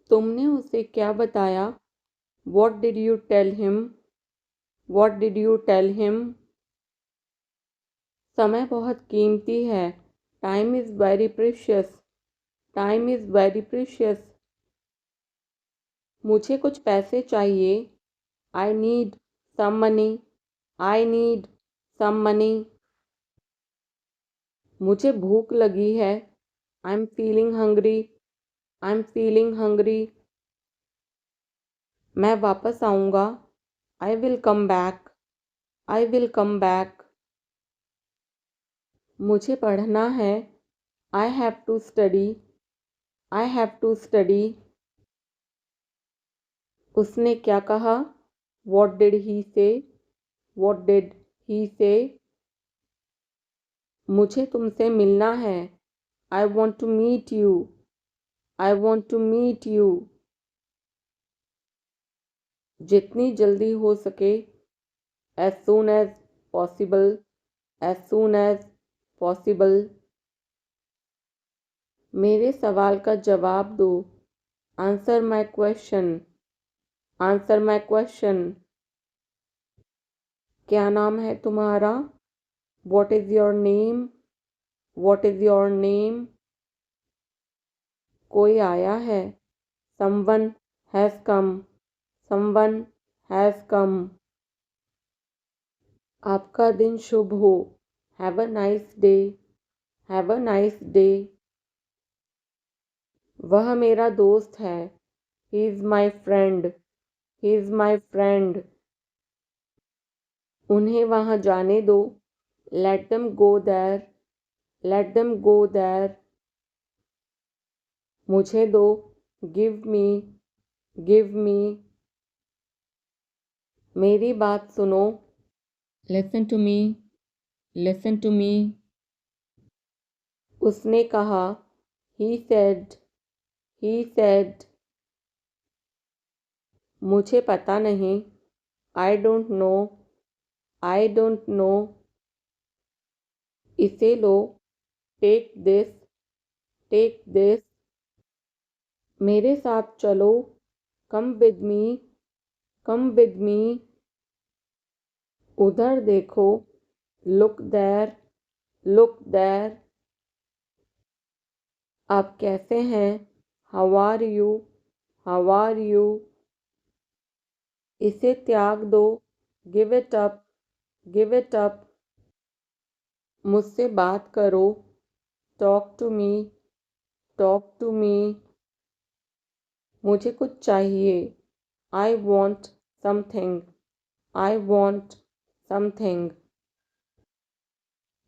तुमने उसे क्या बताया? What did you tell him? What did you tell him? समय बहुत कीमती है। Time is very precious. Time is very precious. मुझे कुछ पैसे चाहिए। I need some money. I need some money. मुझे भूख लगी है। I'm feeling hungry. I'm feeling hungry. मैं वापस आऊँगा। I will come back. I will come back. मुझे पढ़ना है। I have to study. I have to study. उसने क्या कहा? What did he say? What did he say? मुझे तुमसे मिलना है। I want to meet you. I want to meet you. जितनी जल्दी हो सके। As soon as possible. As soon as possible. मेरे सवाल का जवाब दो। Answer my question. Answer my question. क्या नाम है तुम्हारा? What is your name? What is your name? कोई आया है। Someone has come. Someone has come. आपका दिन शुभ हो। Have a nice day. Have a nice day. वह मेरा दोस्त है। He is my friend. He is my friend. उन्हें वहाँ जाने दो। Let them go there. Let them go there. मुझे दो। Give me. Give me. मेरी बात सुनो। Listen to me. Listen to me. उसने कहा। He said. He said. मुझे पता नहीं। I don't know. I don't know. इसे लो। Take this. Take this. मेरे साथ चलो। Come with me. Come with me. उधर देखो। Look there. Look there. आप कैसे हैं? How are you? How are you? इसे त्याग दो। Give it up. Give it up. मुझसे बात करो। Talk to me. Talk to me. मुझे कुछ चाहिए। I want something. I want something.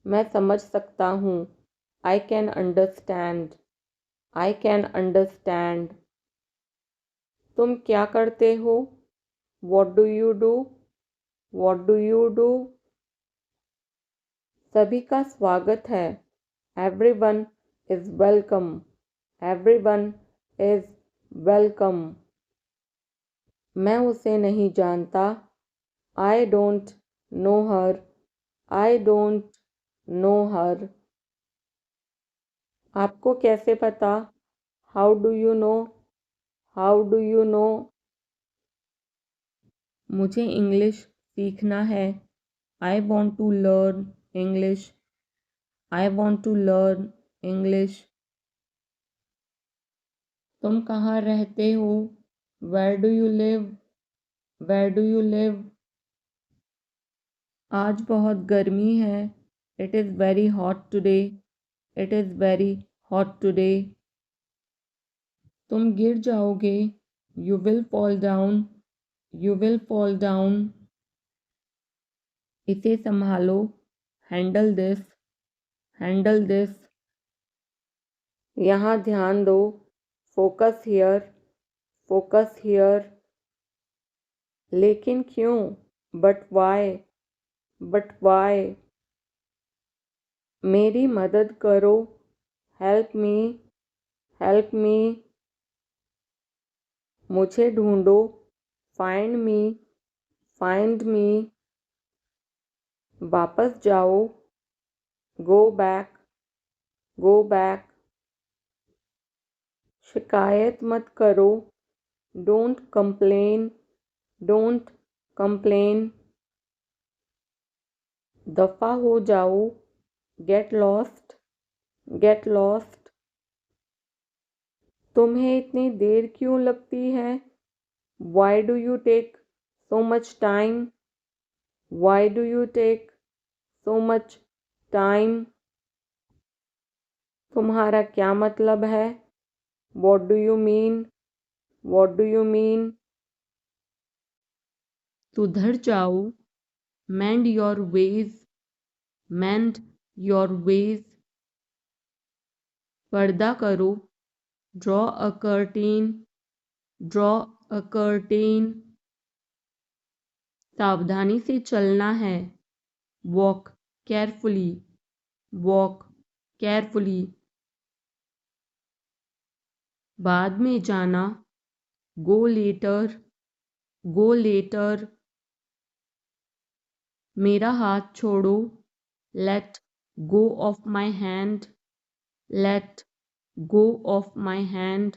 मैं समझ सकता हूँ। I can understand. I can understand. तुम क्या करते हो? What do you do? What do you do? सभी का स्वागत है। Everyone is welcome. Everyone is welcome. मैं उसे नहीं जानता। I don't know her. I don't know her. आपको कैसे पता? How do you know? How do you know? मुझे इंग्लिश सीखना है। I want to learn English. I want to learn English. तुम कहाँ रहते हो? Where do you live? Where do you live? आज बहुत गर्मी है। It is very hot today. It is very hot today. तुम गिर जाओगे। You will fall down. You will fall down. इसे संभालो। Handle this. Handle this. यहाँ ध्यान दो। Focus here. Focus here. लेकिन क्यों? But why? But why? मेरी मदद करो। Help me. Help me. मुझे ढूंढो। Find me. Find me. वापस जाओ। Go back. Go back. शिकायत मत करो, डोंट कंप्लेन, डोंट कंप्लेन। दफ़ा हो जाओ, गेट लॉस्ट, गेट लॉस्ट। तुम्हें इतनी देर क्यों लगती है? Why do you take so much time? Why do you take so much time? तुम्हारा क्या मतलब है? What do you mean? What do you mean? सुधर जाओ, mend your ways, mend your ways. पर्दा करो, draw a curtain, draw a curtain. सावधानी से चलना है, वॉक केयरफुली, वॉक केयरफुली। बाद में जाना, गो लेटर, गो लेटर। मेरा हाथ छोड़ो, let go of my hand, let go of my hand.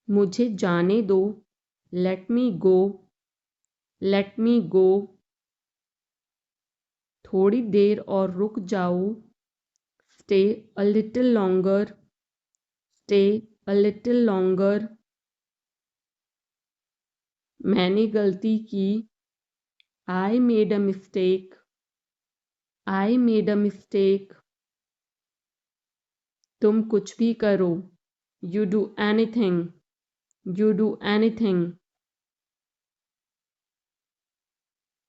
मुझे जाने दो, लेट मी गो, लेट मी गो। थोड़ी देर और रुक जाओ, stay a little longer, stay a little longer. मैंने गलती की, I made a mistake, I made a mistake. तुम कुछ भी करो, you do anything, you do anything.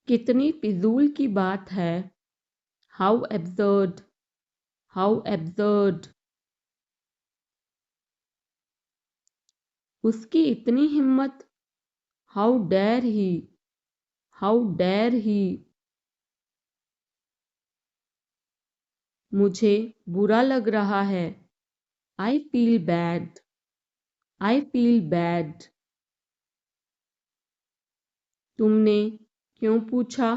कितनी फिजूल की बात है, हाउ एब्सर्ड, हाउ एब्सर्ड। उसकी इतनी हिम्मत, how dare he, how dare he. मुझे बुरा लग रहा है, I feel bad, I feel bad. तुमने क्यों पूछा?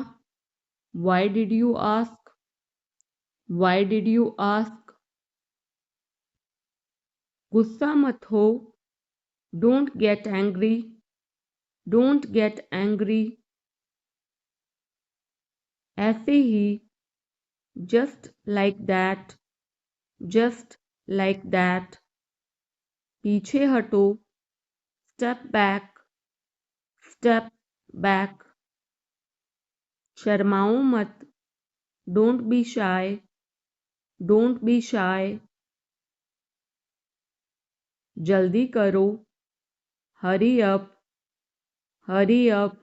Why did you ask, why did you ask. गुस्सा मत हो, don't get angry, don't get angry. ऐसे ही, just like that, just like that. पीछे हटो, स्टेप बैक, स्टेप बैक। शर्माओ मत, don't be shy, don't be shy. जल्दी करो, हरी अप, हरी अप।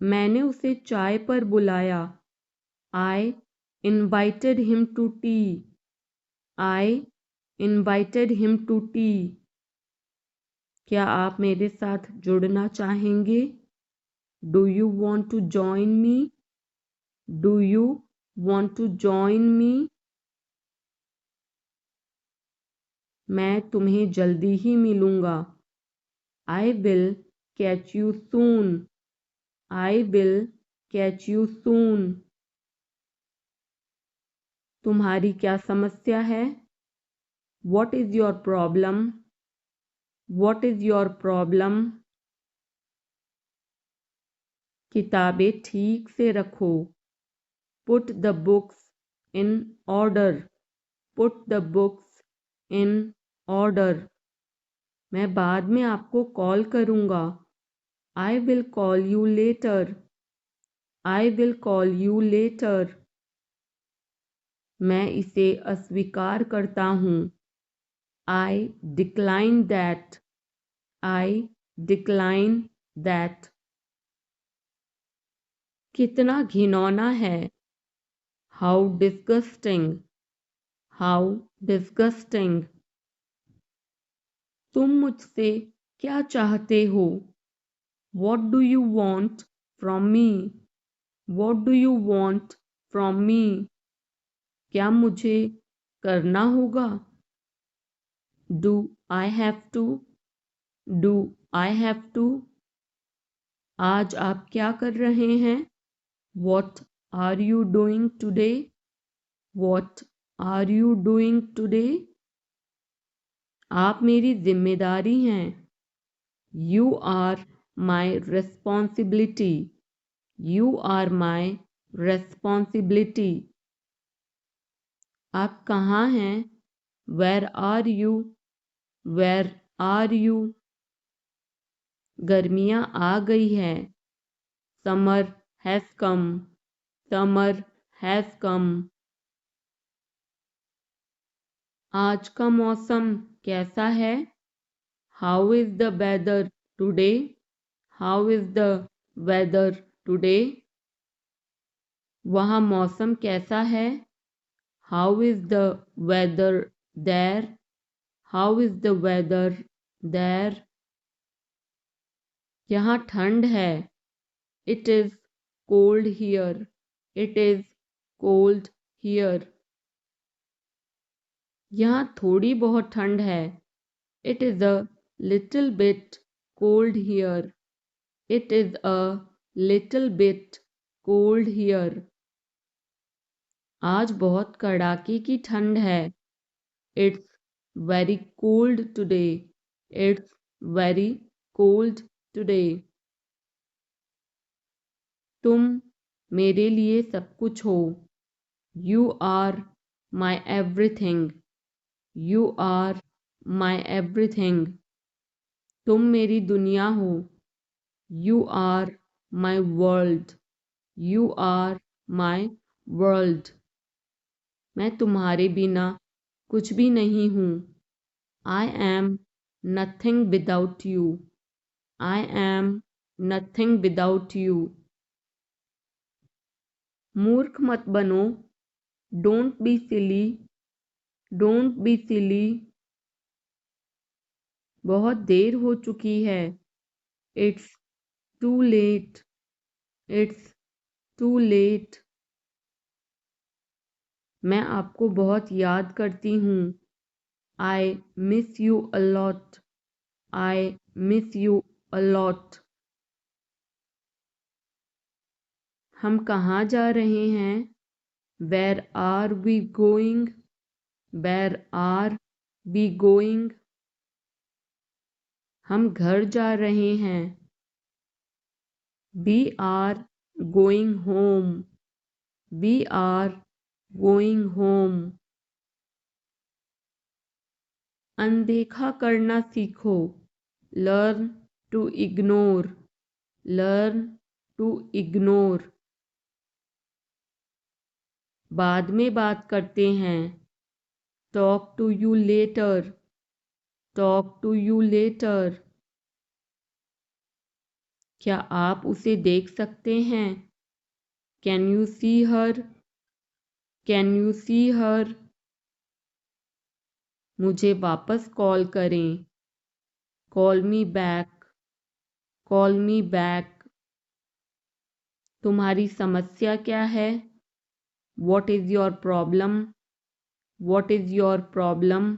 मैंने उसे चाय पर बुलाया, I invited him to tea, I invited him to tea. क्या आप मेरे साथ जुड़ना चाहेंगे? Do you want to join me, do you want to join me. मैं तुम्हें जल्दी ही मिलूंगा, I will catch you soon, I will catch you soon. तुम्हारी क्या समस्या है? What is your problem, what is your problem. किताबें ठीक से रखो, put the books in order, put the books in order. मैं बाद में आपको कॉल करूँगा, I will call you later, I will call you later. मैं इसे अस्वीकार करता हूँ, आई decline that, I decline that. कितना घिनौना है, हाउ डिस्गस्टिंग, हाउ डिस्गस्टिंग। तुम मुझसे क्या चाहते हो? What do you want from me, what do you want from me. क्या मुझे करना होगा? Do I have to, do I have to. आज आप क्या कर रहे हैं? What are you doing today, what are you doing today? आप मेरी जिम्मेदारी हैं। You are my responsibility. You are my responsibility. आप कहाँ हैं? Where are you? Where are you? गर्मियाँ आ गई हैं। Summer has come. Summer has come. आज का मौसम कैसा है? How is the weather today? How is the weather today? वहाँ मौसम कैसा है? How is the weather there? How is the weather there? यहाँ ठंड है। It is cold here. It is cold here. यहाँ थोड़ी बहुत ठंड है। It is a little bit cold here. It is a little bit cold here. आज बहुत कड़ाके की ठंड है। It's very cold today. It's very cold today. तुम मेरे लिए सब कुछ हो। You are my everything. You are my everything. तुम मेरी दुनिया हो। You are my world. You are my world. मैं तुम्हारे बिना कुछ भी नहीं हूँ। I am nothing without you. I am nothing without you. मूर्ख मत बनो। Don't be silly. Don't be silly. बहुत देर हो चुकी है। It's too late. It's too late. मैं आपको बहुत याद करती हूँ। I miss you a lot. I miss you a lot. हम कहाँ जा रहे हैं? Where are we going? Where are we going? हम घर जा रहे हैं। We are going home. We are going home. अनदेखा करना सीखो। Learn to ignore. Learn to ignore. बाद में बात करते हैं। Talk to you later. Talk to you later. क्या आप उसे देख सकते हैं? Can you see her? Can you see her? मुझे वापस कॉल करें। Call me back. Call me back. तुम्हारी समस्या क्या है? What is your problem? What is your problem?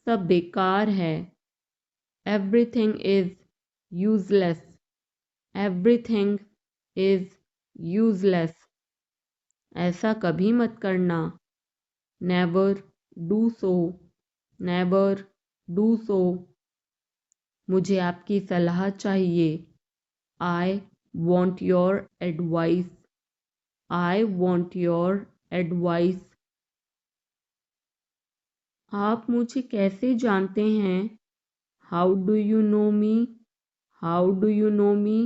सब बेकार है। Everything is useless. Everything is useless. ऐसा कभी मत करना। Never do so. Never do so. मुझे आपकी सलाह चाहिए। I want your advice. I want your advice. आप मुझे कैसे जानते हैं? How do you know me? How do you know me?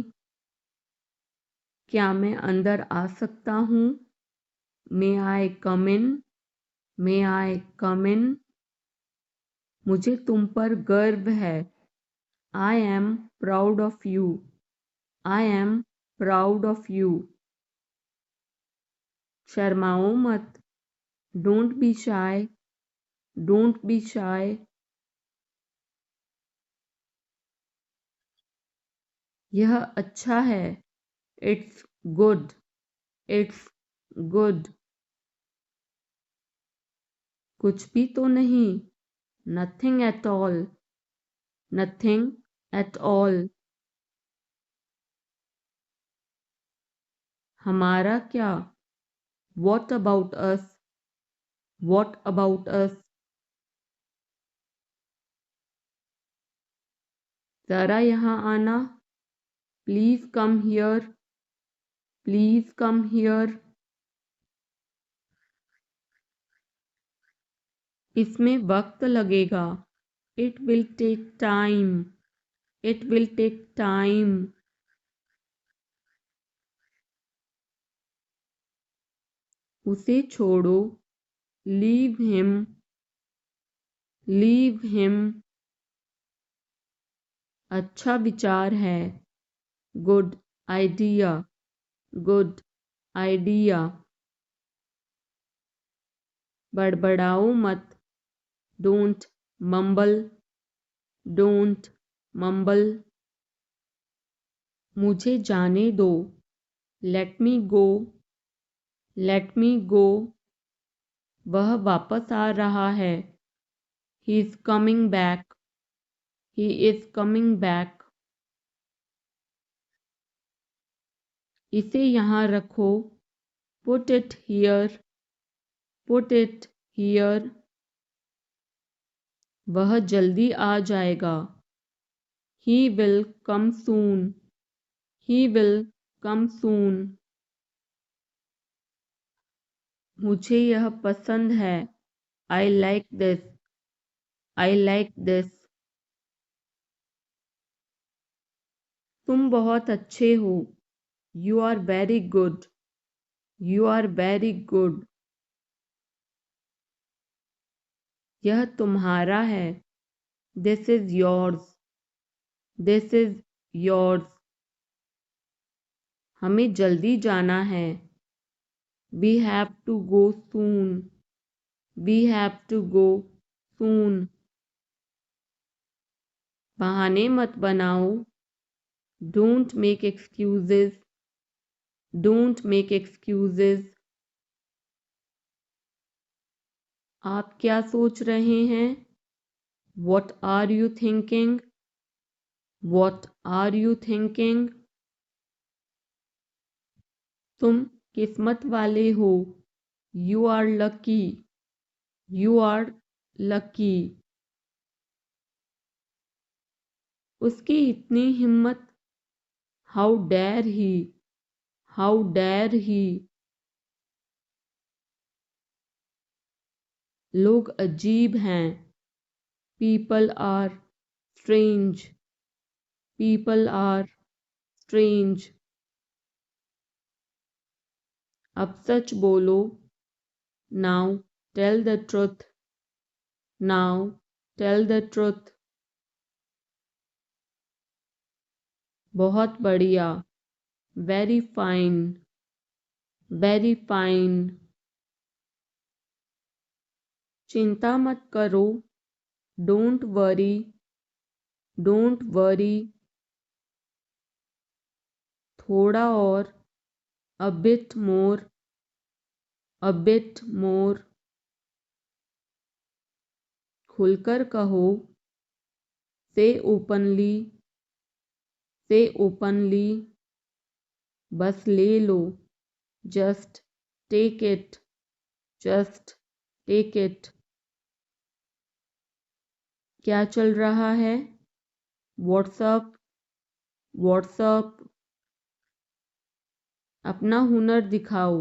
क्या मैं अंदर आ सकता हूँ? मे आई कम इन? मे आई कम इन? मुझे तुम पर गर्व है। I am proud of you. I am proud of you. शर्माओ मत। Don't be shy. Don't be shy. यह अच्छा है। It's good. It's good. कुछ भी तो नहीं। Nothing at all. Nothing at all. हमारा क्या? What about us? What about us? ज़रा यहाँ आना. Please come here. Please come here. इसमें वक्त लगेगा. It will take time. It will take time. उसे छोड़ो. Leave him. Leave him. अच्छा विचार है. Good idea. Good idea. बड़बड़ाओ मत. Don't mumble. Don't mumble. मुझे जाने दो. Let me go. Let me go. वह वापस आ रहा है. He is coming back. He is coming back. इसे यहाँ रखो. Put it here. Put it here. वह जल्दी आ जाएगा. He will come soon. He will come soon. मुझे यह पसंद है. I like this. I like this. तुम बहुत अच्छे हो. You are very good. You are very good. यह तुम्हारा है. This is yours. This is yours. हमें जल्दी जाना है. We have to go soon. We have to go soon. बहाने मत बनाओ. Don't make excuses. Don't make excuses. आप क्या सोच रहे हैं? What are you thinking? What are you thinking? तुम किस्मत वाले हो. You are lucky. You are lucky. उसकी इतनी हिम्मत. How dare he? How dare he? लोग अजीब हैं. People are strange. People are strange. अब सच बोलो. Now tell the truth. Now tell the truth. बहुत बढ़िया. Very fine. Very fine. चिंता मत करो. Don't worry. Don't worry. थोड़ा और. A bit more. A bit more. खुलकर कहो. Say openly. Say openly. बस ले लो. Just take it. Just take it. क्या चल रहा है? What's up? What's up? अपना हुनर दिखाओ.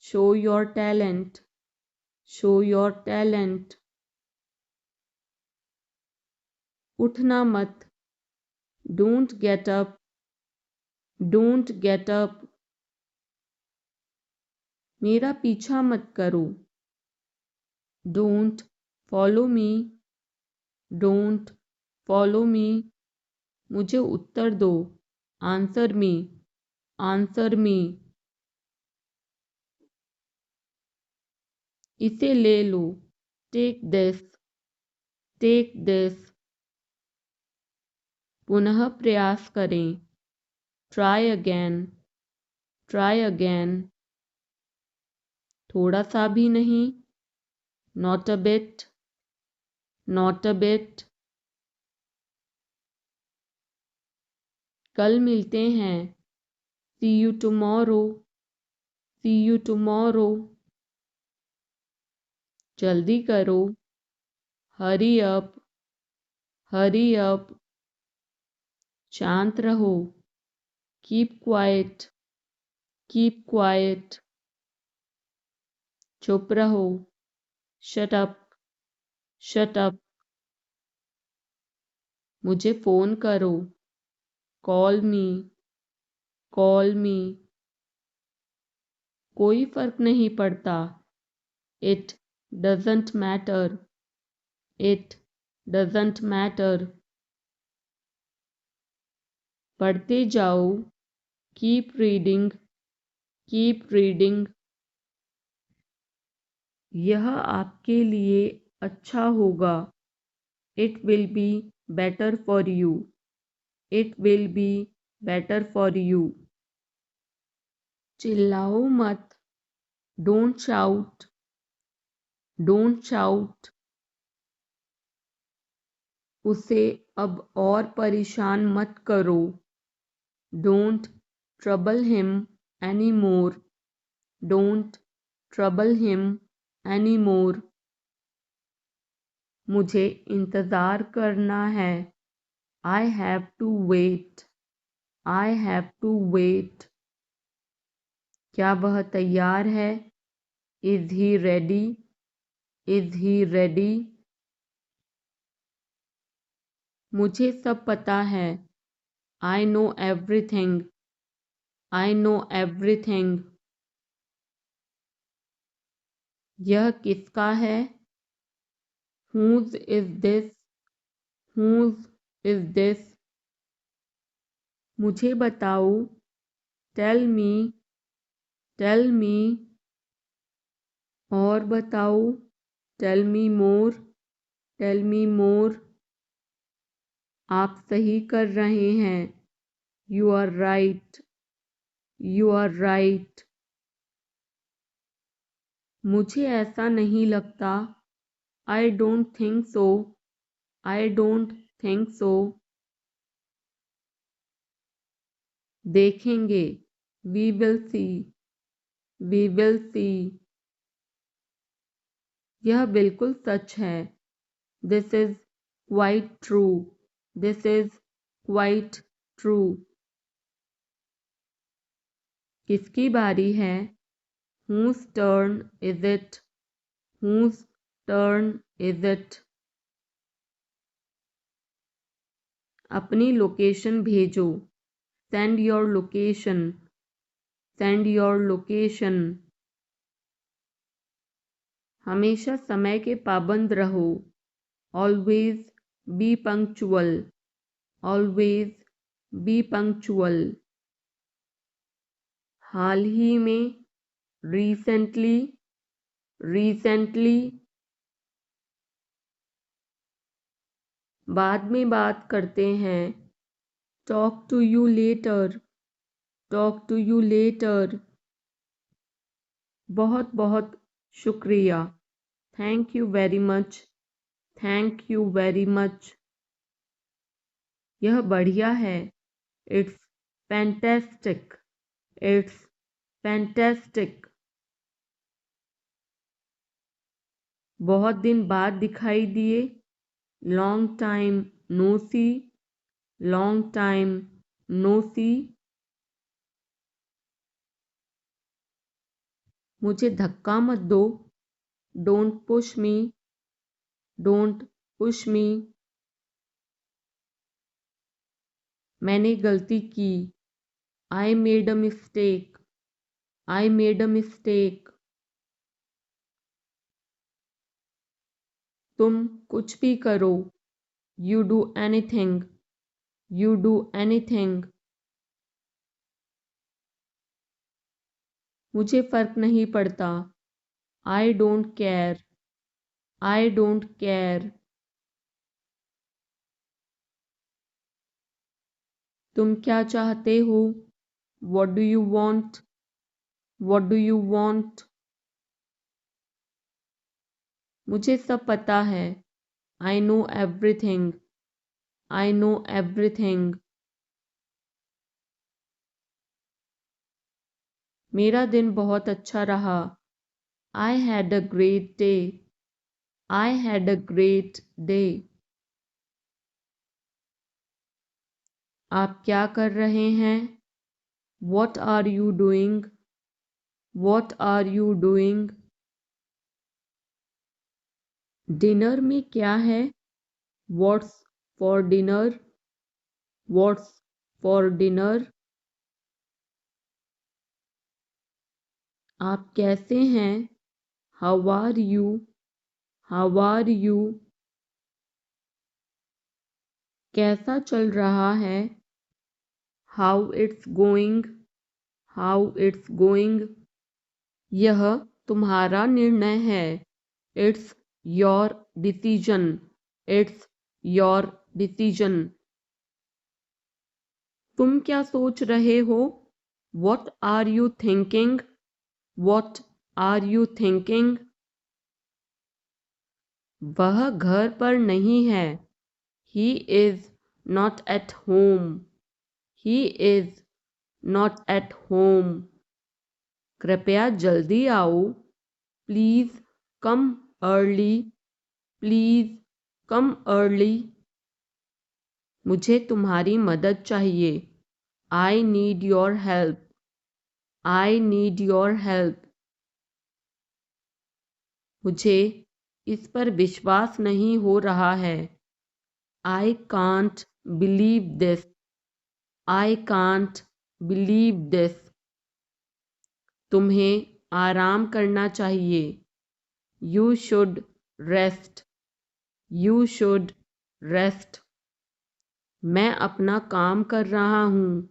Show your talent. Show your talent. उठना मत. Don't get up. Don't get up. मेरा पीछा मत करो. Don't follow me. Don't follow me. मुझे उत्तर दो. Answer me. Answer me. इसे ले लो. Take this. Take this. पुनः प्रयास करें. Try again. Try again. थोड़ा सा भी नहीं. Not a bit. Not a bit. कल मिलते हैं. See you tomorrow. See you tomorrow. जल्दी करो. Hurry up. Hurry up. शांत रहो. Keep quiet. Keep quiet. चुप रहो. Shut up. Shut up. मुझे फ़ोन करो. Call me. Call me. कोई फ़र्क नहीं पड़ता. It doesn't matter. It doesn't matter. पढ़ते जाओ. Keep reading. Keep reading. यह आपके लिए अच्छा होगा. It will be better for you. It will be better for you. चिल्लाओ मत. Don't shout. Don't shout. उसे अब और परेशान मत करो. Don't trouble him anymore. Don't trouble him anymore. मुझे इंतज़ार करना है. I have to wait. I have to wait. क्या वह तैयार है? Is he ready? Is he ready? मुझे सब पता है. I know everything. I know everything. यह किसका है? Whose is this? Whose is this? मुझे बताओ. Tell me. Tell me. और बताओ. Tell me more. Tell me more. आप सही कर रहे हैं. You are right. You are right. मुझे ऐसा नहीं लगता. I don't think so. I don't think so. देखेंगे. We will see. We will see. यह बिल्कुल सच है. This is quite true. This is quite true. किसकी बारी है? Whose turn is it? Whose turn is it? अपनी लोकेशन भेजो. Send your location. Send your location. हमेशा समय के पाबंद रहो. Always be punctual. Always be punctual. हाल ही में. Recently. Recently. बाद में बात करते हैं. Talk to you later. Talk to you later. बहुत बहुत शुक्रिया. Thank you very much. Thank you very much. यह बढ़िया है. It's fantastic. It's fantastic. बहुत दिन बाद दिखाई दिए. Long time no see. Long time no see. मुझे धक्का मत दो. Don't push me. Don't push me. मैंने गलती की. I made a mistake. I made a mistake. तुम कुछ भी करो. You do anything. You do anything. मुझे फ़र्क नहीं पड़ता. I don't care. I don't care. तुम क्या चाहते हो? What do you want? What do you want? मुझे सब पता है. I know everything. I know everything. मेरा दिन बहुत अच्छा रहा। I had a great day. I had a great day. आप क्या कर रहे हैं? What are you doing? What are you doing? Dinner में क्या है? What's for dinner? What's for dinner? आप कैसे हैं? How are you? How are you? कैसा चल रहा है? How it's going? How it's going? यह तुम्हारा निर्णय है। It's your decision. It's your decision. तुम क्या सोच रहे हो? What are you thinking? What are you thinking? वह घर पर नहीं है। He is not at home. He is not at home. कृपया जल्दी आओ। Please come early. Please come early. मुझे तुम्हारी मदद चाहिए। I need your help. I need your help. मुझे इस पर विश्वास नहीं हो रहा है। I can't believe this. I can't believe this. तुम्हें आराम करना चाहिए। You should rest. You should rest. मैं अपना काम कर रहा हूँ।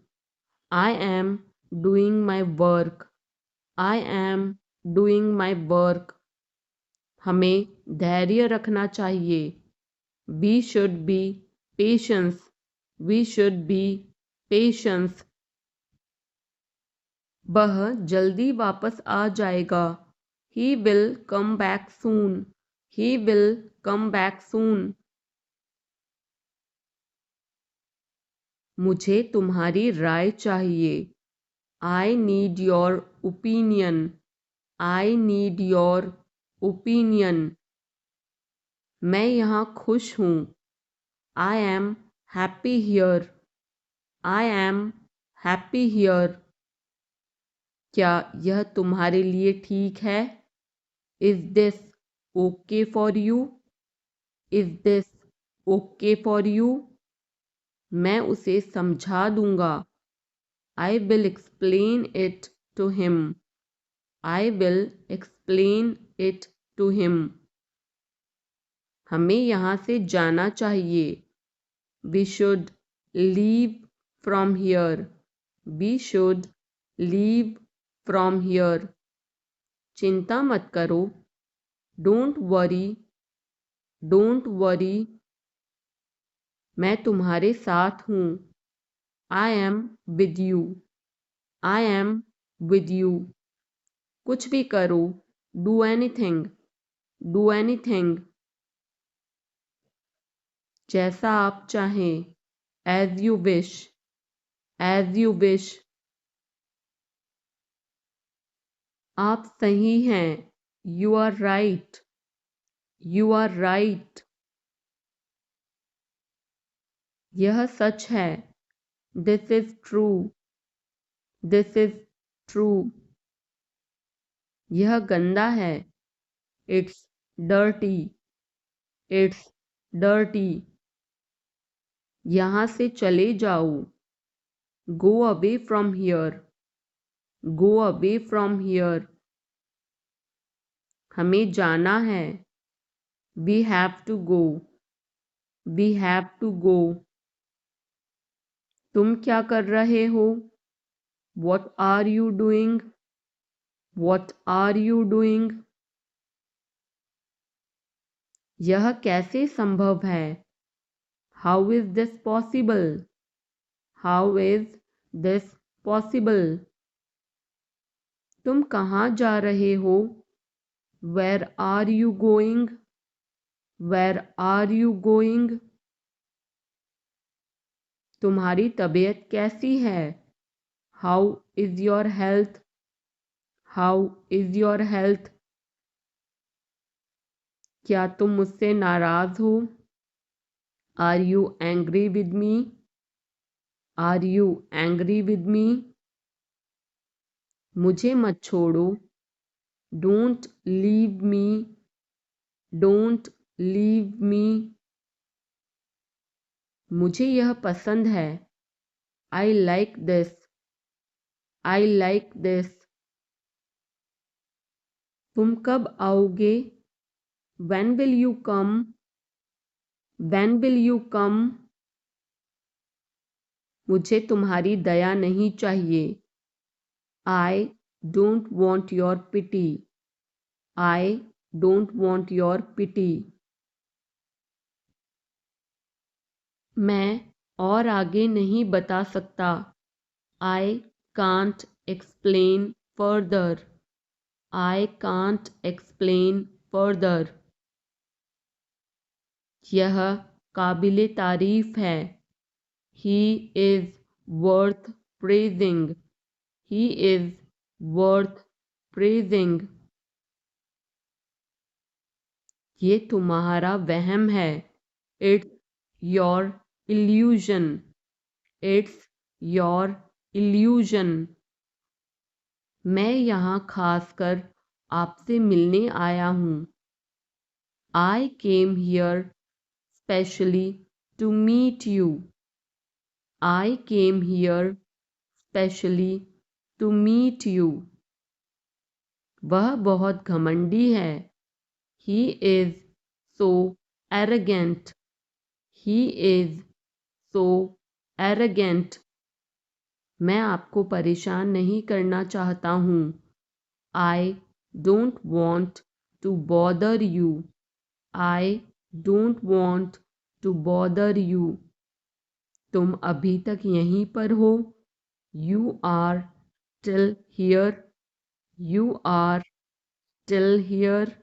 I am doing my work. I am doing my work. हमें धैर्य रखना चाहिए। We should be patient. We should be patient. वह जल्दी वापस आ जाएगा। He will come back soon. He will come back soon. मुझे तुम्हारी राय चाहिए। I need your opinion. I need your opinion. मैं यहाँ खुश हूँ। I am happy here. I am happy here. क्या यह तुम्हारे लिए ठीक है? Is this okay for you? Is this okay for you? मैं उसे समझा दूंगा। I will explain it to him. I will explain it to him. हमें यहाँ से जाना चाहिए। We should leave from here. We should leave from here. चिंता मत करो। Don't worry. Don't worry. मैं तुम्हारे साथ हूँ। I am with you. I am with you. कुछ भी करो। Do anything. Do anything. जैसा आप चाहें। As you wish. As you wish. आप सही हैं। You are right. You are right. यह सच है। This is true. This is true. यह गंदा है। It's dirty. It's dirty. यहाँ से चले जाओ। Go away from here. Go away from here. हमें जाना है। We have to go. We have to go. तुम क्या कर रहे हो? What are you doing? What are you doing? यह कैसे संभव है? How is this possible? How is this possible? तुम कहाँ जा रहे हो? Where are you going? Where are you going? तुम्हारी तबीयत कैसी है? How is your health? How is your health? क्या तुम मुझसे नाराज़ हो? Are you angry with me? Are you angry with me? मुझे मत छोड़ो। Don't leave me. Don't leave me. मुझे यह पसंद है। I like this. I like this. तुम कब आओगे? When will you come? When will you come? मुझे तुम्हारी दया नहीं चाहिए। I don't want your pity. I don't want your pity. मैं और आगे नहीं बता सकता। I can't explain further. I can't explain further. यह काबिले तारीफ है। He is worth praising. He is worth praising. ये तुम्हारा वहम है। It's your illusion. It's your illusion. मैं यहाँ खासकर आपसे मिलने आया हूँ। I came here specially to meet you. I came here specially to meet you. वह बहुत घमंडी है। He is so arrogant. He is so arrogant. मैं आपको परेशान नहीं करना चाहता हूँ। I don't want to bother you. I don't want to bother you. तुम अभी तक यहीं पर हो? You are still here. You are still here.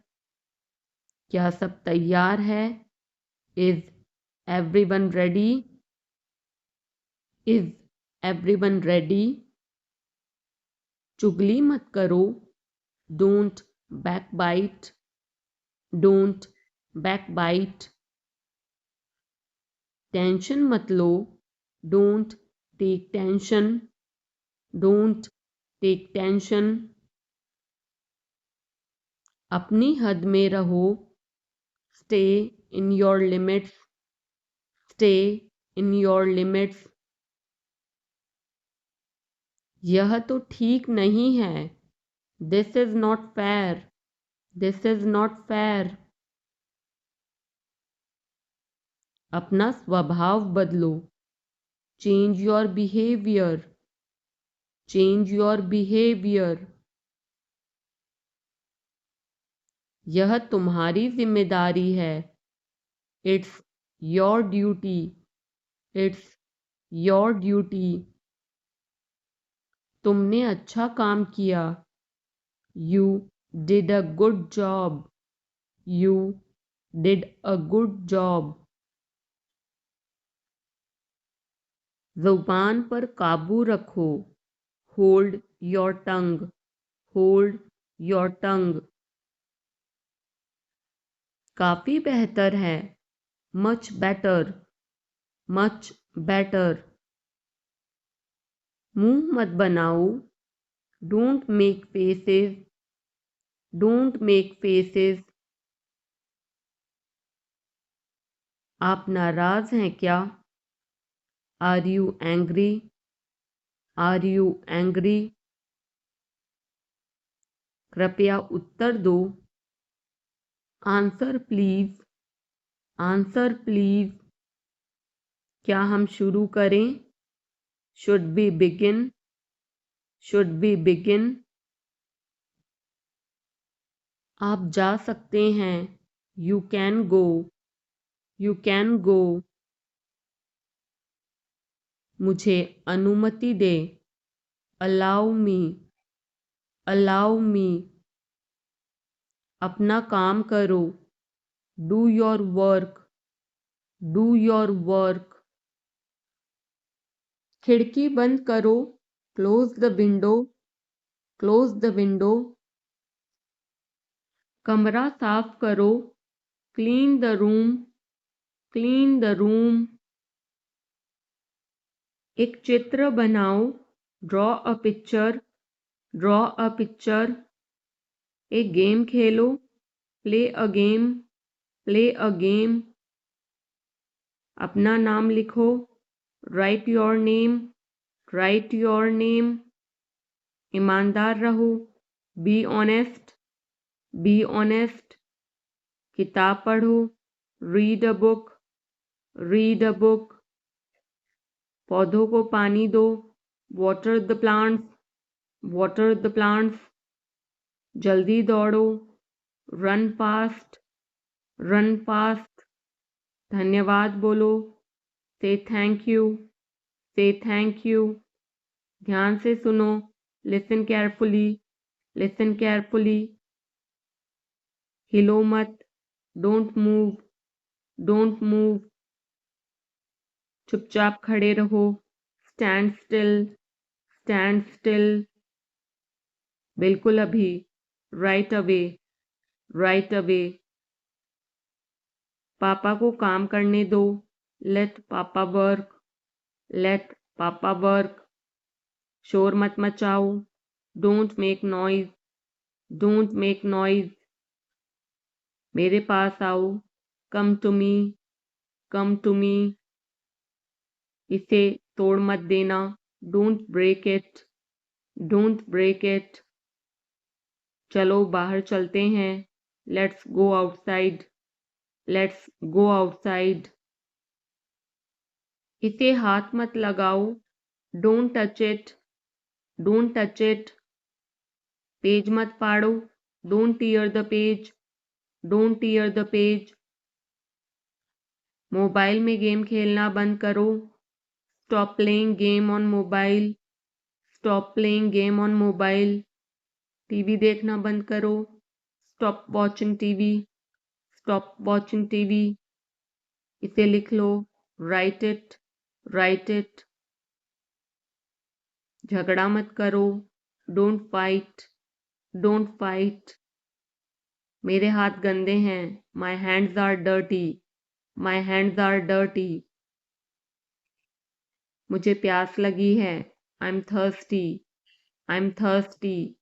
क्या सब तैयार है? Is everyone ready? Is everyone ready? चुगली मत करो। Don't backbite. Don't backbite. Tension मत लो। Don't take tension. Don't take tension. अपनी हद में रहो। Stay in your limits. Stay in your limits. यह तो ठीक नहीं है। This is not fair. This is not fair. अपना स्वभाव बदलो। Change your behaviour. Change your behaviour. यह तुम्हारी जिम्मेदारी है। It's your duty. It's your duty. तुमने अच्छा काम किया। You did a good job. You did a good job. ज़ुबान पर काबू रखो। Hold your tongue. Hold your tongue. काफ़ी बेहतर है। Much better. Much better. मुंह मत बनाओ। Don't make faces. Don't make faces. आप नाराज़ हैं क्या? Are you angry? Are you angry? कृपया उत्तर दो। Answer please. Answer please. क्या हम शुरू करें? Should we begin? Should we begin? आप जा सकते हैं। You can go. You can go. मुझे अनुमति दे। Allow me. Allow me. अपना काम करो। Do your work. Do your work. खिड़की बंद करो। Close the window. Close the window. कमरा साफ करो, clean the room, clean the room. एक चित्र बनाओ, draw a picture, draw a picture. एक game Khelo, play a game, play a game. अपना नाम लिखो, right your name, right your name. ईमानदार रहो, बी ऑनेस्ट, बी ऑनेस्ट। किताब पढ़ो, read a book, read a book. पौधों को पानी दो, water the plants, water the plants. जल्दी दौड़ो, रन फास्ट, रन फास्ट। धन्यवाद बोलो, से थैंक यू, से थैंक यू। ध्यान से सुनो, लिसन केयरफुली, लिसन केयरफुली। हिलो मत, डोंट मूव, डोंट मूव। चुपचाप खड़े रहो, स्टैंड स्टिल, स्टैंड स्टिल। बिल्कुल अभी, राइट अवे, राइट अवे। पापा को काम करने दो, लेट पापा वर्क, लेट पापा वर्क। शोर मत मचाओ, don't make noise, don't make noise. मेरे पास आओ, come to me, come to me. इसे तोड़ मत देना, don't break it, don't break it. चलो बाहर चलते हैं, let's go outside, let's go outside. इसे हाथ मत लगाओ, don't touch it, don't touch it. Page मत फाड़ो, don't tear the page, don't tear the page. Mobile में गेम खेलना बंद करो, stop playing game on mobile, stop playing game on mobile. TV देखना बंद करो, stop watching TV, stop watching TV. इसे लिख लो, राइट इट, राइट इट। झगड़ा मत करो, डोंट फाइट, डोंट फाइट। मेरे हाथ गंदे हैं, my hands are dirty, my hands are dirty. मुझे प्यास लगी है, I am thirsty, I am thirsty.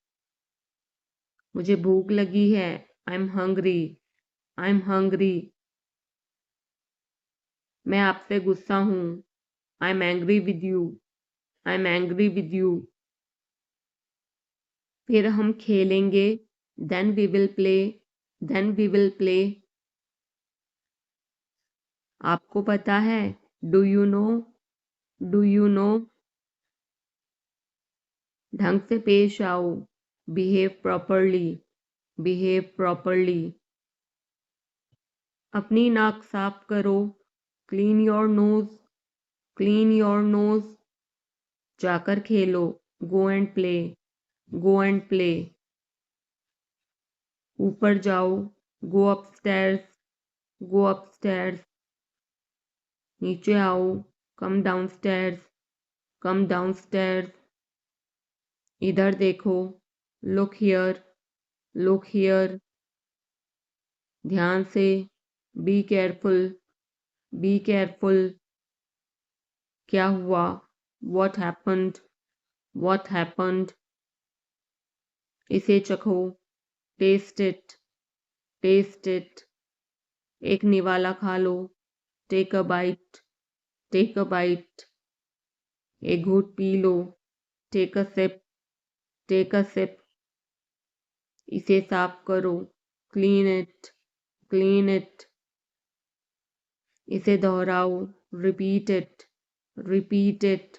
मुझे भूख लगी है, I am hungry, I am hungry. मैं आपसे गुस्सा हूँ, I am angry with you, I am angry with you. फिर हम खेलेंगे, then we will play, then we will play. आपको पता है, do you know, do you know. ढंग से पेश आओ, बिहेव प्रॉपरली, बिहेव प्रॉपरली। अपनी नाक साफ करो, clean your nose, clean your nose. जाकर खेलो, go and play, go and play. ऊपर जाओ, गो अपस्टैर्स, गो अपस्टैर्स। नीचे आओ, कम डाउनस्टैर्स, कम डाउनस्टैर्स। इधर देखो, लुक हियर, लुक हियर। ध्यान से, बी केयरफुल, बी केयरफुल। क्या हुआ, व्हाट हैपेंड, व्हाट हैपेंड। इसे चखो, टेस्ट इट, टेस्ट इट। एक निवाला खा लो, take a bite, take a bite. एक घूंट पी लो, take a sip, take a sip. इसे साफ करो, क्लीन इट, क्लीन इट। इसे दोहराओ, रिपीट इट, रिपीट इट।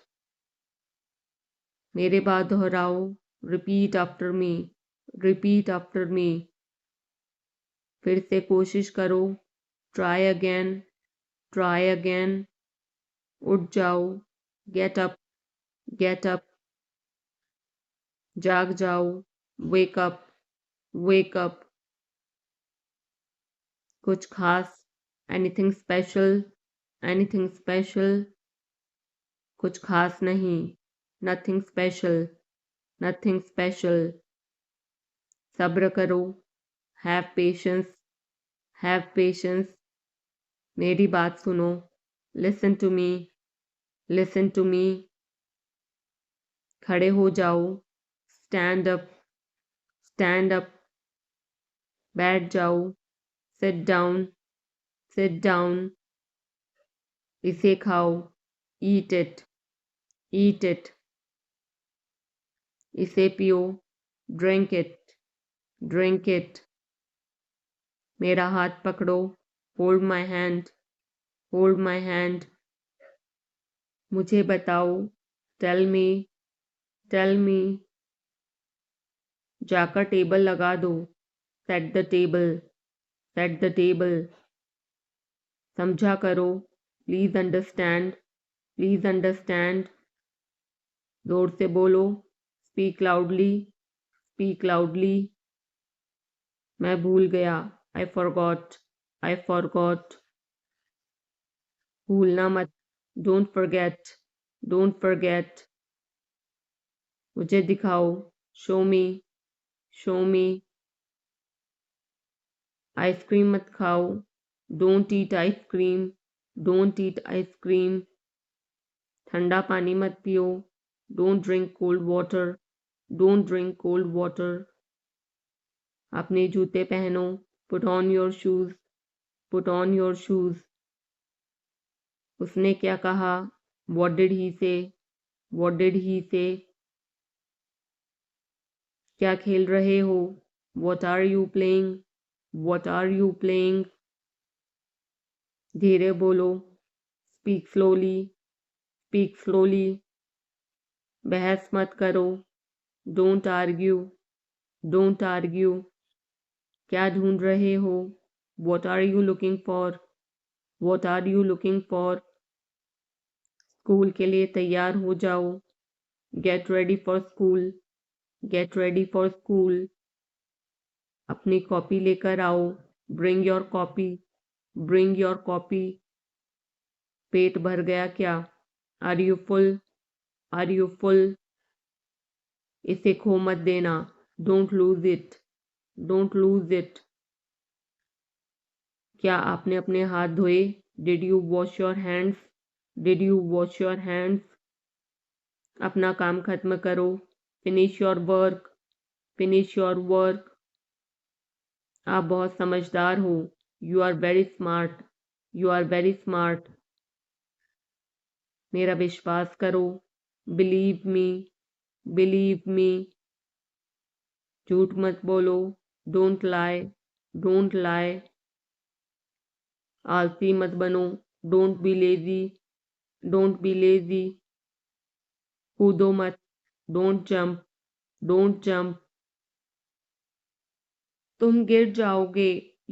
मेरे बाद दोहराओ, repeat after me, repeat after me. फिर से कोशिश करो, ट्राई अगेन, ट्राई अगेन। उठ जाओ, गेट अप, गेट अप। जाग जाओ, वेक अप, वेक अप। कुछ खास, एनीथिंग स्पेशल, एनीथिंग स्पेशल। कुछ खास नहीं, नथिंग स्पेशल, nothing special. सब्र करो, have patience, have patience. मेरी बात सुनो, listen to me, listen to me. खड़े हो जाओ, stand up, stand up. बैठ जाओ, sit down, sit down. इसे खाओ, eat it, eat it. इसे पियो, drink it, drink it. मेरा हाथ पकड़ो, hold my hand, hold my hand. मुझे बताओ, tell me, tell me. जाकर टेबल लगा दो, set the table, set the table. समझा करो, please understand, please understand. जोर से बोलो, speak loudly, speak loudly. मैं भूल गया, I forgot, I forgot. भूलना मत, don't forget, don't forget. मुझे दिखाओ, show me, show me. Ice cream मत खाओ, don't eat ice cream, don't eat ice cream. ठंडा पानी मत पियो, don't drink cold water, don't drink cold water. अपने जूते पहनो, put on your shoes, put on your shoes. उसने क्या कहा, what did he say, what did he say. क्या खेल रहे हो, what are you playing, what are you playing. धीरे बोलो, speak slowly, speak slowly. बहस मत करो, don't argue, don't argue. क्या ढूंढ रहे हो, what are you looking for, what are you looking for. School के लिए तैयार हो जाओ, get ready for school, get ready for school. अपनी कॉपी लेकर आओ, bring your copy, bring your copy. पेट भर गया क्या, are you full, are you full. इसे खो मत देना, don't lose it, don't lose it. क्या आपने अपने हाथ धोए, did you wash your hands, did you wash your hands. अपना काम खत्म करो, finish your work, finish your work. आप बहुत समझदार हो, you are very smart, you are very smart. मेरा विश्वास करो, believe me, believe me. झूठ मत बोलो, don't lie, don't lie. आलसी मत बनो, don't be lazy, don't be lazy. कूदो मत, don't jump, don't jump. तुम गिर जाओगे,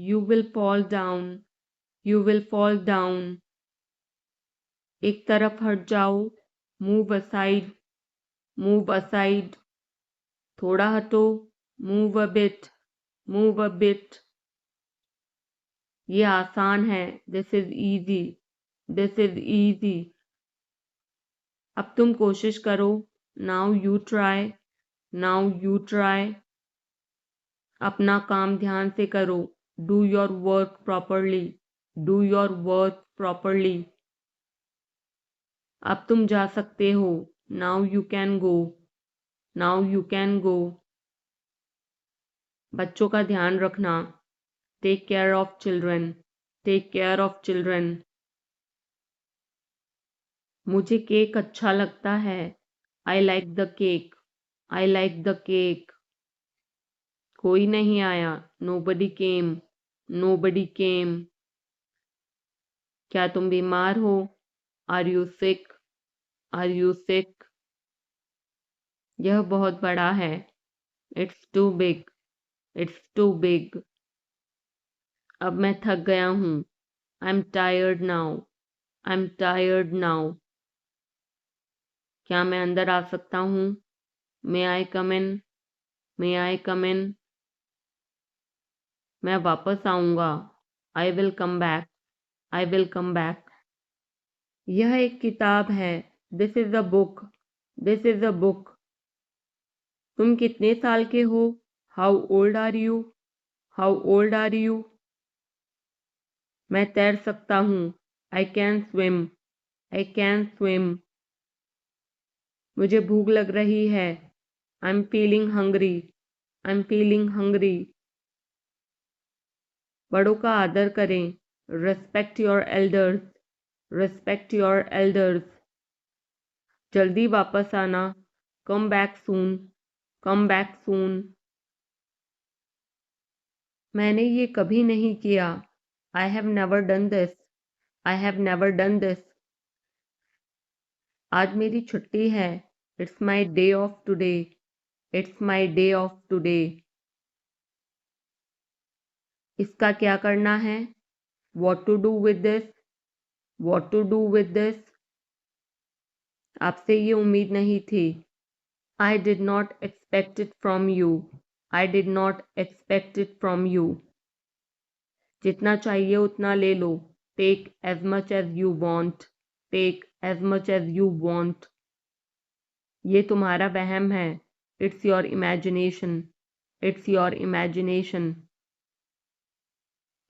you will fall down, you will fall down. एक तरफ हट जाओ, move aside, move aside. थोड़ा हटो, move a bit, move a bit. ये आसान है, this is easy, this is easy. अब तुम कोशिश करो, now you try, now you try. अपना काम ध्यान से करो, do your work properly, do your work properly. अब तुम जा सकते हो, now you can go, now you can go. बच्चों का ध्यान रखना, take care of children, take care of children. मुझे केक अच्छा लगता है, I like the cake, I like the cake. कोई नहीं आया, nobody came, nobody came. क्या तुम बीमार हो, are you sick, are you sick. यह बहुत बड़ा है, it's too big, it's too big. अब मैं थक गया हूँ, I'm tired now, I'm tired now. क्या मैं अंदर आ सकता हूँ, may I come in, may I come in. मैं वापस आऊँगा, I will come back, I will come back. यह एक किताब है, this is a book, this is a book. तुम कितने साल के हो? How old are you? How old are you? मैं तैर सकता हूँ। I can swim. I can swim. मुझे भूख लग रही है। I am feeling hungry. I am feeling hungry. बड़ों का आदर करें। Respect your elders. Respect your elders. जल्दी वापस आना। Come back soon. Come back soon. मैंने ये कभी नहीं किया। I have never done this. I have never done this. आज मेरी छुट्टी है। It's my day off today. It's my day off today. इसका क्या करना है? What to do with this? What to do with this? आपसे ये उम्मीद नहीं थी। I did not expect it from you. I did not expect it from you. जितना चाहिए उतना ले लो। Take as much as you want. Take as much as you want. ये तुम्हारा वहम है। It's your imagination. It's your imagination.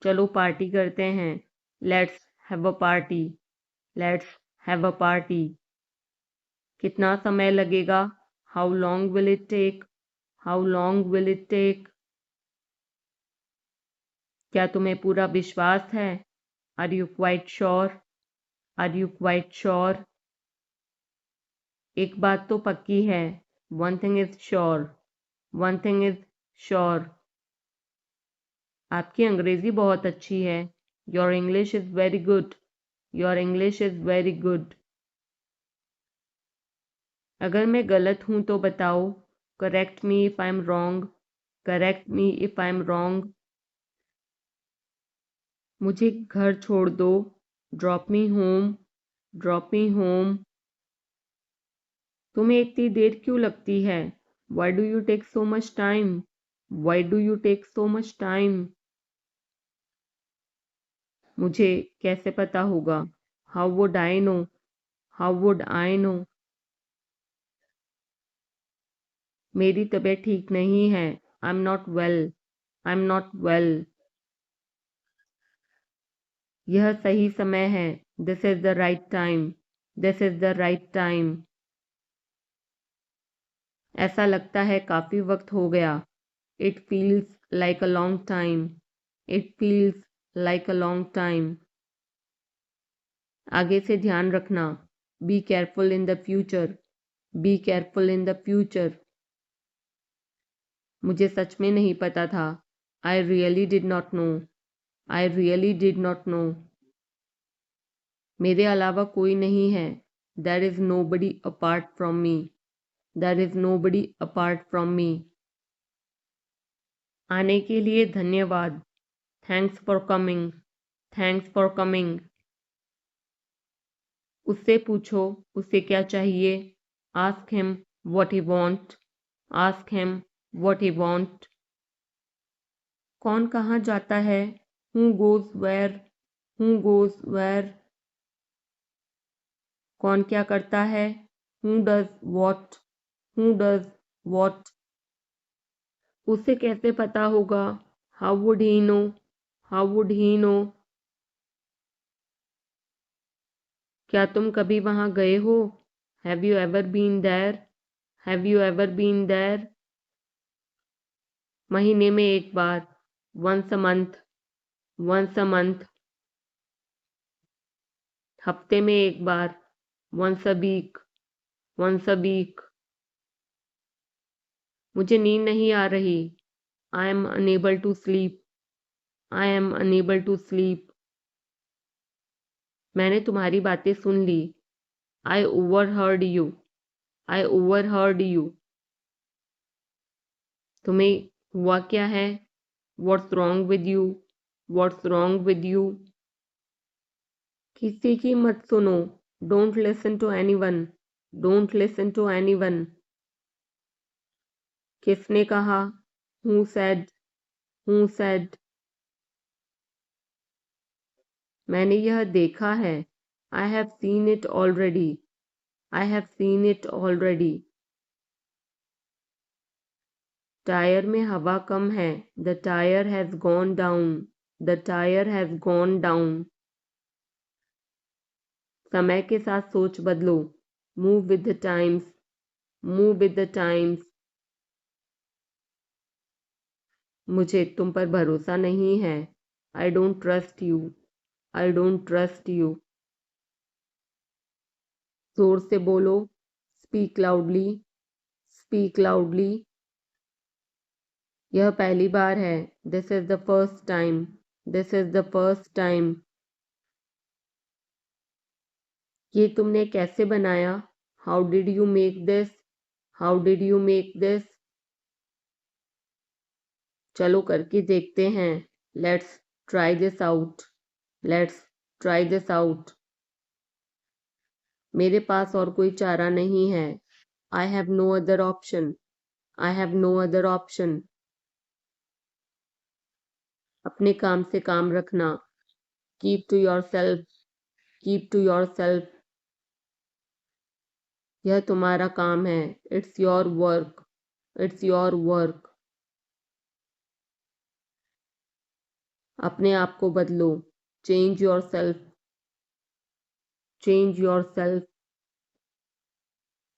चलो पार्टी करते हैं। Let's have a party. Let's have a party. कितना समय लगेगा? How long will it take? How long will it take? क्या तुम्हें पूरा विश्वास है? Are you quite sure? Are you quite sure? एक बात तो पक्की है। One thing is sure. One thing is sure. आपकी अंग्रेजी बहुत अच्छी है। Your English is very good. Your English is very good. अगर मैं गलत हूं तो बताओ। Correct me if I am wrong. Correct me if I am wrong. मुझे घर छोड़ दो। Drop me home. Drop me home. तुम्हें इतनी देर क्यों लगती है? Why do you take so much time? Why do you take so much time? मुझे कैसे पता होगा? How would I know? How would I know? मेरी तबीयत ठीक नहीं है। I am not well. I am not well. यह सही समय है। This is the right time. This is the right time. ऐसा लगता है काफी वक्त हो गया। It feels like a long time. It feels like a long time. आगे से ध्यान रखना। Be careful in the future. Be careful in the future. मुझे सच में नहीं पता था। I really did not know. I really did not know. मेरे अलावा कोई नहीं है। There is nobody apart from me. There is nobody apart from me. आने के लिए धन्यवाद। Thanks for coming. Thanks for coming. उससे पूछो उसे क्या चाहिए। Ask him what he want. Ask him what he want. कौन कहाँ जाता है? Who goes where? Who goes where? कौन क्या करता है? Who does what? Who does what? उसे कैसे पता होगा? How would he know? How would he no? क्या तुम कभी वहां गए हो? Have you ever been there? Have you ever been there? महीने में एक बार। Once a month. Once a month. हफ्ते में एक बार। Once a week. Once a week. मुझे नींद नहीं आ रही। I am unable to sleep. I am unable to sleep. मैंने तुम्हारी बातें सुन ली। I overheard you. I overheard you. तुम्हें हुआ क्या है? What's wrong with you? What's wrong with you? किसी की मत सुनो। Don't listen to anyone. Don't listen to anyone. किसने कहा? Who said? Who said? मैंने यह देखा है। I have seen it already. I have seen it already. Tyre में हवा कम है। The tyre has gone down. The tyre has gone down. समय के साथ सोच बदलो। Move with the times. Move with the times. मुझे तुम पर भरोसा नहीं है। I don't trust you. I don't trust you. जोर से बोलो। Speak loudly. Speak loudly. यह पहली बार है। This is the first time. This is the first time. ये तुमने कैसे बनाया? How did you make this? How did you make this? चलो करके देखते हैं। Let's try this out. Let's try this out. मेरे पास और कोई चारा नहीं है। I have no other option. I have no other option. अपने काम से काम रखना। Keep to yourself. Keep to yourself. यह तुम्हारा काम है। It's your work. It's your work. अपने आप को बदलो। Change yourself. Change yourself.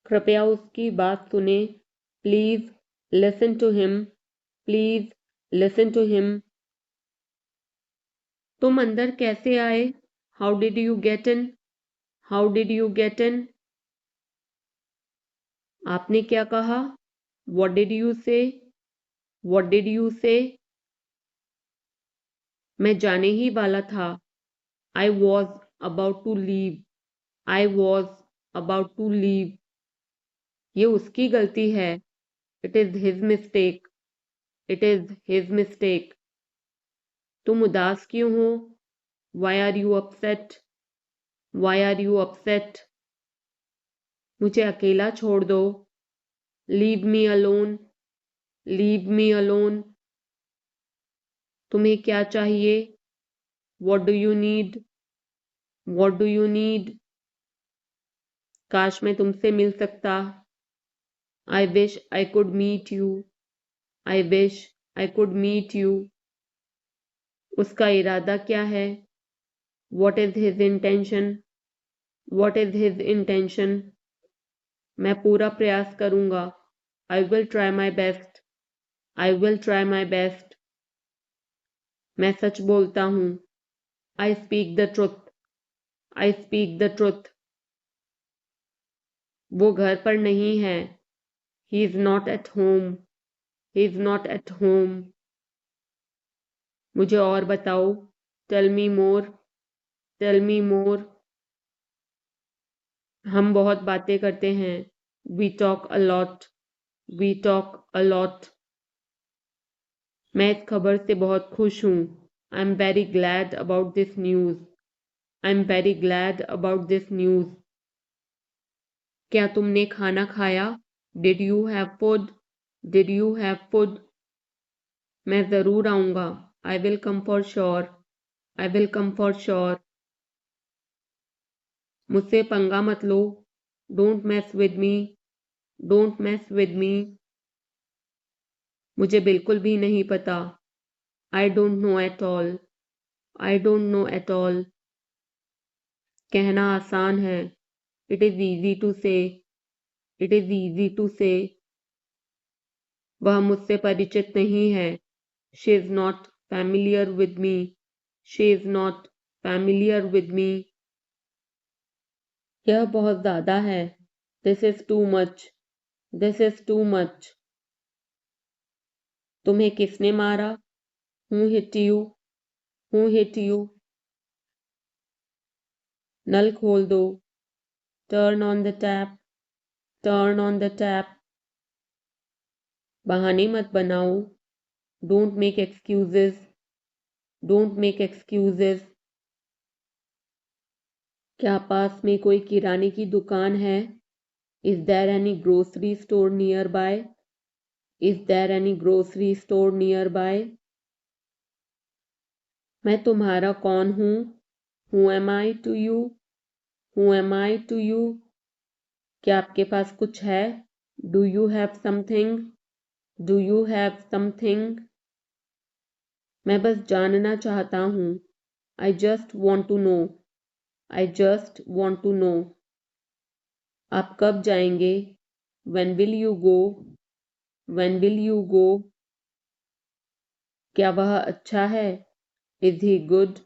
कृपया उसकी बात सुने। Please listen to him. Please listen to him. तुम अंदर कैसे आए? How did you get in? How did you get in? आपने क्या कहा? व्हाट डिड यू से? What did you say? मैं जाने ही वाला था। I was about to leave. I was about to leave. ये उसकी गलती है। It is his mistake. It is his mistake. तुम उदास क्यों हो? Why are you upset? Why are you upset? मुझे अकेला छोड़ दो। Leave me alone. Leave me alone. तुम्हें क्या चाहिए? What do you need? What do you need? काश मैं तुमसे मिल सकता। आई wish I could meet you. I wish I could meet you. उसका इरादा क्या है? What is his intention? What is his intention? मैं पूरा प्रयास करूंगा। I will try my best. I will try my best. मैं सच बोलता हूँ। I speak the truth. I speak the truth. वो घर पर नहीं है। He is not at home. He is not at home. मुझे और बताओ। टेल मी मोर। Tell me more. हम बहुत बातें करते हैं। We talk a lot. We talk a lot. मैं इस खबर से बहुत खुश हूँ। I am very glad about this news. I am very glad about this news. क्या तुमने खाना खाया? Did you have food? Did you have food? मैं ज़रूर आऊँगा। I will come for sure. I will come for sure. मुझसे पंगा मत लो। Don't mess with me. Don't mess with me. मुझे बिल्कुल भी नहीं पता। I don't know at all. I don't know at all. कहना आसान है। It is easy to say. It is easy to say. वह मुझसे परिचित नहीं है। She is not familiar with me. She is not familiar with me. यह बहुत ज़्यादा है। This is too much. This is too much. तुम्हें किसने मारा? Who hit you? Who hit you? नल खोल दो। Turn on the tap. Turn on the tap. बहाने मत बनाओ। Don't make excuses. Don't make excuses. क्या पास में कोई किराने की दुकान है? Is there any grocery store nearby? Is there any grocery store nearby? मैं तुम्हारा कौन हूँ? Who am I to you? Who am I to you? क्या आपके पास कुछ है? Do you have something? Do you have something? मैं बस जानना चाहता हूँ। I just want to know. I just want to know. आप कब जाएंगे? When will you go? When will you go? क्या वह अच्छा है? Is he good?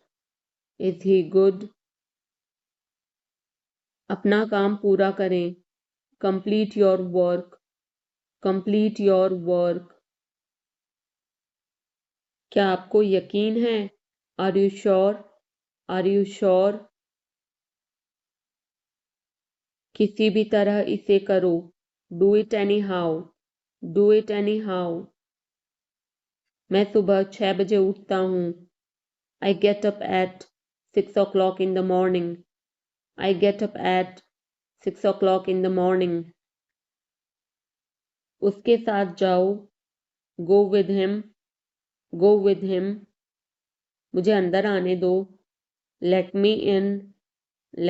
Is he good? अपना काम पूरा करें। Complete your work. Complete your work. क्या आपको यकीन है? Are you sure? Are you sure? किसी भी तरह इसे करो। Do it anyhow. Do it anyhow. मैं सुबह 6 बजे उठता हूँ। I get up at 6 o'clock in the morning. I get up at 6 o'clock in the morning. उसके साथ जाओ। Go with him. Go with him. मुझे अंदर आने दो। Let me in.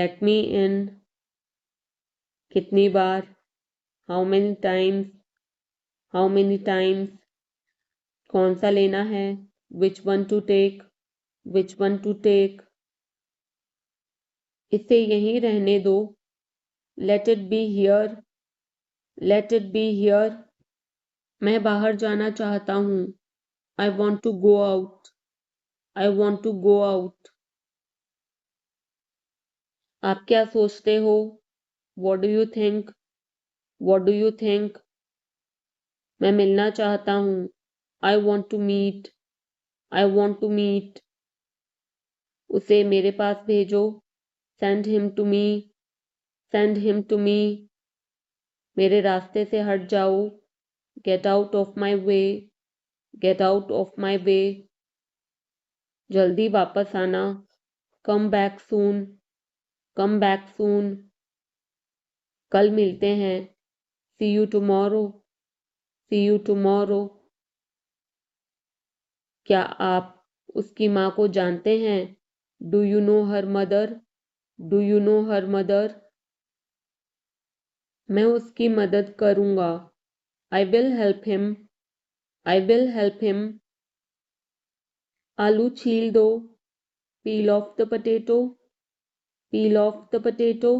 Let me in. कितनी बार? How many times? How many times? कौन सा लेना है? Which one to take? Which one to take? इसे यहीं रहने दो। Let it be here. Let it be here. मैं बाहर जाना चाहता हूँ। I want to go out. I want to go out. आप क्या सोचते हो? What do you think? What do you think? मैं मिलना चाहता हूँ। I want to meet. I want to meet. उसे मेरे पास भेजो। Send him to me. Send him to me. मेरे रास्ते से हट जाओ। Get out of my way. Get out of my way. जल्दी वापस आना। Come back soon. Come back soon. कल मिलते हैं। See you tomorrow. See you tomorrow. क्या आप उसकी माँ को जानते हैं? Do you know her mother? Do you know her mother? मैं उसकी मदद करूँगा। I will help him. I will help him. आलू छील दो। Peel off the potato. Peel off the potato.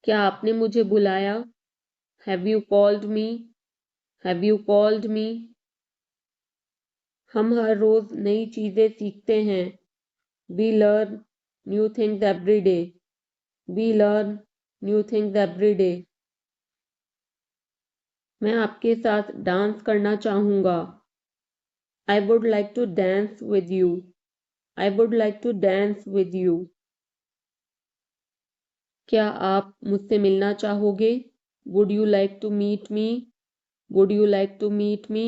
क्या आपने मुझे बुलाया? Have you called me? Have you called me? हम हर रोज नई चीजें सीखते हैं। We learn new things every day. We learn new things every day. मैं आपके साथ डांस करना चाहूँगा। I would like to dance with you. I would like to dance with you. क्या आप मुझसे मिलना चाहोगे? Would you like to meet me? Would you like to meet me?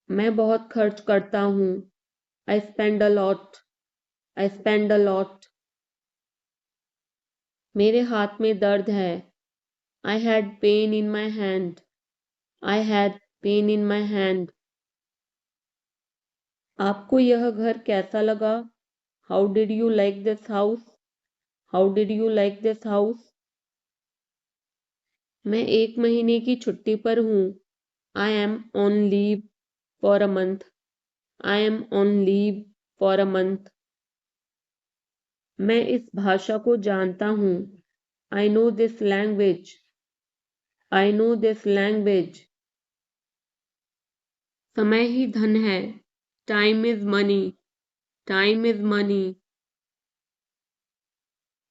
मैं बहुत खर्च करता हूँ। I spend a lot. I spend a lot. मेरे हाथ में दर्द है। I had pain in my hand. I had pain in my hand. आपको यह घर कैसा लगा? How did you like this house? How did you like this house? मैं 1 महीने की छुट्टी पर हूँ। I am on leave for a month. I am on leave for a month. मैं इस भाषा को जानता हूँ। I know this language. I know this language. समय ही धन है। Time is money. Time is money.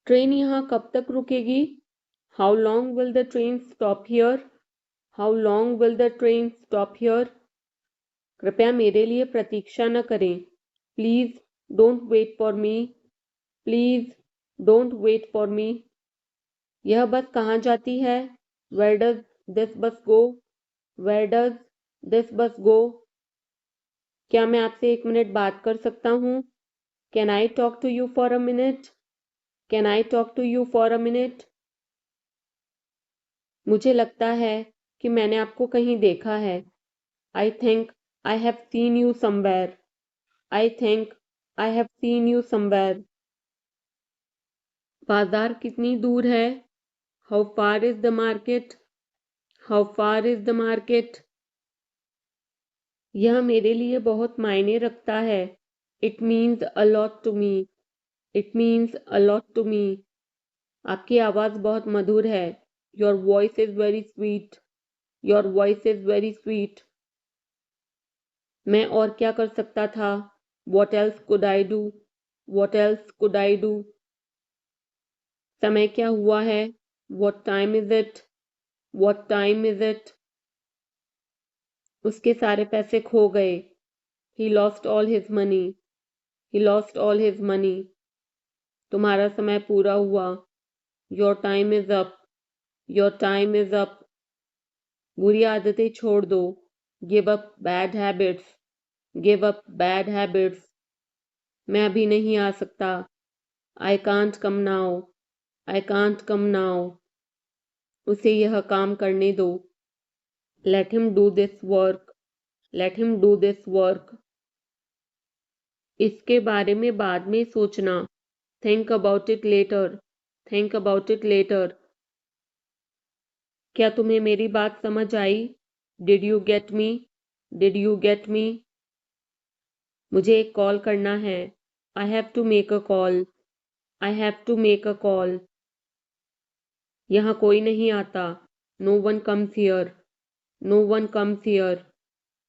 Train यहाँ कब तक रुकेगी? How long will the train stop here? How long will the train stop here? कृपया मेरे लिए प्रतीक्षा न करें। Please don't wait for me. Please don't wait for me. यह बस कहाँ जाती है? Where does this bus go? Where does this bus go? क्या मैं आपसे 1 मिनट बात कर सकता हूँ? Can I talk to you for a minute? Can I talk to you for a minute? मुझे लगता है कि मैंने आपको कहीं देखा है। I think I have seen you somewhere. I think I have seen you somewhere. बाजार कितनी दूर है? How far is the market? How far is the market? यह मेरे लिए बहुत मायने रखता है। It means a lot to me. It means a lot to me. आपकी आवाज़ बहुत मधुर है। Your voice is very sweet. Your voice is very sweet. मैं और क्या कर सकता था? What else could I do? What else could I do? समय क्या हुआ है? What time is it? What time is it? उसके सारे पैसे खो गए। He lost all his money. He lost all his money. तुम्हारा समय पूरा हुआ। Your time is up. Your time is up. बुरी आदतें छोड़ दो। Give up bad habits. Give up bad habits. मैं अभी नहीं आ सकता। I can't come now. I can't come now. उसे यह काम करने दो। Let him do this work. Let him do this work. इसके बारे में बाद में सोचना। Think about it later. Think about it later. क्या तुम्हें मेरी बात समझ आई? Did you get me? Did you get me? मुझे एक कॉल करना है। I have to make a call. I have to make a call. यहाँ कोई नहीं आता। No one comes here. No one comes here.